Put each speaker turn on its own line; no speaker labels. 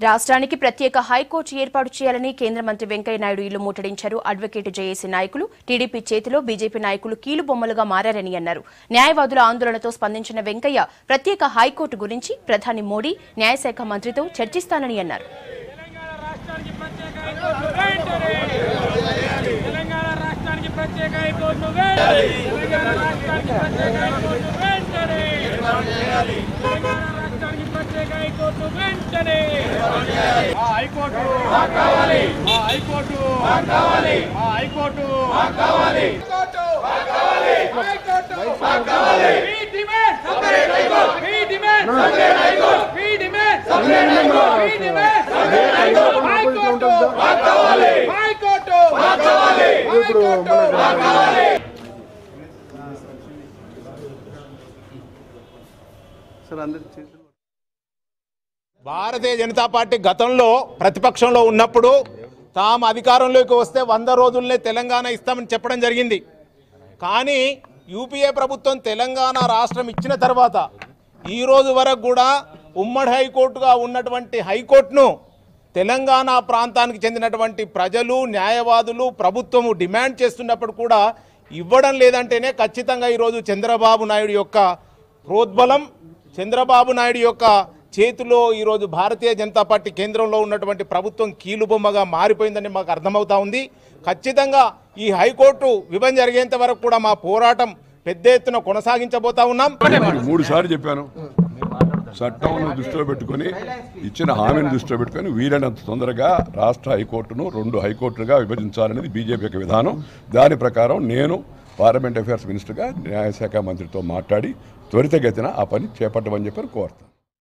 రాష్ట్రానికి ప్రత్యేక హైకోర్టు ఏర్పాటు చేయాలని కేంద్ర మంత్రి వెంకయ్య నాయుడు ఇల్లు ముట్టడించారు. అడ్వకేట్ జేఏసీ నాయకులు, టీడీపీ చేతిలో బీజేపీ నాయకులు కీలుబొమ్మలుగా మారారని అన్నారు. న్యాయవాదుల ఆందోళనతో స్పందించిన వెంకయ్య ప్రత్యేక హైకోర్టు గురించి ప్రధాని మోడీ, న్యాయశాఖ మంత్రితో చర్చిస్తానని అన్నారు.
భారతీయ జనతా పార్టీ గతంలో ప్రతిపక్షంలో ఉన్నప్పుడు తాము అధికారంలోకి వస్తే 100 రోజుల్నే తెలంగాణ ఇస్తామని చెప్పడం జరిగింది. కానీ యూపీఏ ప్రభుత్వం తెలంగాణ రాష్ట్రం ఇచ్చిన తర్వాత ఈ రోజు వరకు కూడా ఉమ్మడి హైకోర్టుగా ఉన్నటువంటి హైకోర్టును తెలంగాణ ప్రాంతానికి చెందినటువంటి ప్రజలు, న్యాయవాదులు, ప్రభుత్వము డిమాండ్ చేస్తున్నప్పుడు కూడా ఇవ్వడం లేదంటేనే ఖచ్చితంగా ఈరోజు చంద్రబాబు నాయుడు యొక్క ప్రోద్బలం, చంద్రబాబు నాయుడు యొక్క చేతిలో ఈరోజు భారతీయ జనతా పార్టీ కేంద్రంలో ఉన్నటువంటి ప్రభుత్వం కీలుబొమ్మగా మారిపోయిందని మాకు అర్థమవుతా ఉంది. ఖచ్చితంగా ఈ హైకోర్టు విభజన జరిగేంత వరకు కూడా మా పోరాటం పెద్ద ఎత్తున కొనసాగించబోతా ఉన్నాం.
3 సార్లు చెప్పాను, చట్టంను దృష్టిలో పెట్టుకుని ఇచ్చిన హామీని దృష్టిలో పెట్టుకుని వీలైనంత తొందరగా రాష్ట్ర హైకోర్టును 2 హైకోర్టులుగా విభజించాలనేది బీజేపీ యొక్క విధానం. దాని ప్రకారం నేను పార్లమెంట్ అఫైర్స్ మినిస్టర్గా న్యాయశాఖ మంత్రితో మాట్లాడి త్వరితగతిన ఆ పని చేపట్టమని చెప్పి కోరుతాను.